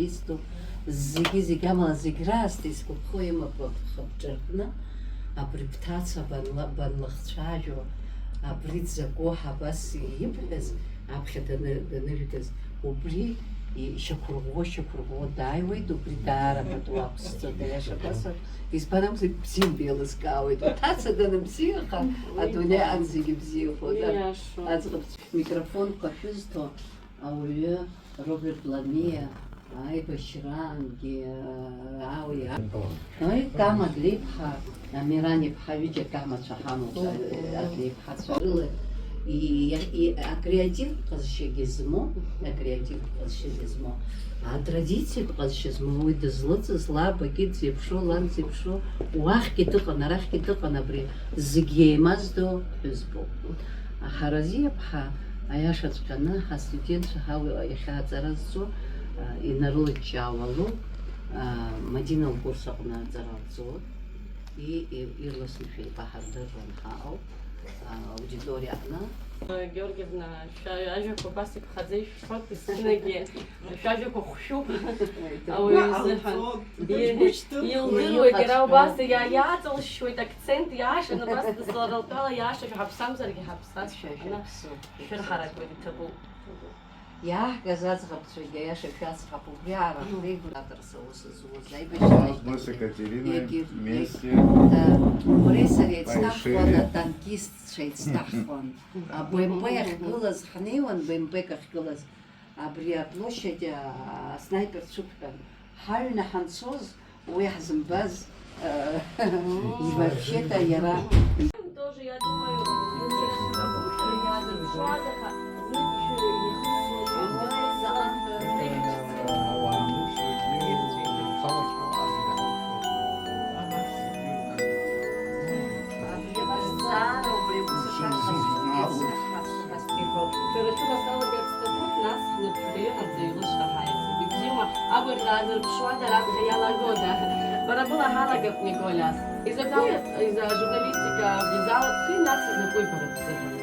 Христу, зиги амала зегь раасҭа изгәаԥхо имаку хыбҿыртны, абри бҭаца банлыхцәажәо, абри дзаку ҳабас ибҳәаз, аԥхьа даныжәгаз, убри шьақәырӷәӷәо дааиуеит, убри даара пату аԥсҵода иашабасак, избан акәзар бзиа еилызкаауеит, уҭаца даныбзиаха, адунеи ан зегьы бзиахода. Аӡӷаб микрофонқәа шәызҭо ауаҩы Роберт Ламиа, аибашьраангьы Кама Длеиԥҳа, Амиран-иԥҳа ҩыџьа камацәа ҳамоуп, адлеиԥҳацәа рыла акреативтә ҟазшьагьы змоу, атрадициатә ҟазшьа змоу, уи дызлыҵыз лабагьы дзеиԥшро, лан дзеиԥшро, уахьгьы дыҟан, арахьгьы дыҟан, абри зегьы еимаздоу ԥҳәызбоуп. Ҳаразиаԥҳа аиашаҵәҟьаны ҳастудентцәа иахьааҵара зцо инарылыҷҷаауалу Мадина лкурс аҟны аҵара рҵоуп, ирласны шәеибаҳардырран ҳаауп аудиториаҟны. Георгиевна, ажәақәа убас иԥхаӡа ишәҳәоит, есқьынагьы шәажәақәа хәшәуп ауаҩы изыҳәан. Илдыруеит иара убас иааҵалшьуеит, акцент иаашаны убас дызларылтәала иаашашәа ҳаԥсамзаргьы ҳаԥсазшәа шәырҳаракуеит, иҭабуп. Иаҳгаз аӡӷабцәагьы аиаша шәаӡӷаб убри аарахәреигәратарс аус зуаз Мы с Екатериной вместе убри сара еицҭаҳхуан, атанкистцәа еицҭаҳхуан. БМП ахьгылаз ҳнеиуан, БМП-к ахьгылаз, абри аплощадь аснайпер дшықәтәан. Ҳаҩны ҳанцоз уи ҳзымбаз вообще-то иара Тоже, я думаю, aber razor pšoada radka jala goda. Para bila halaga Nicolas. Из-за журналистика влезала, ты нас из такой парапсихологии.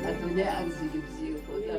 Адунеи ан зегьы бзиахода.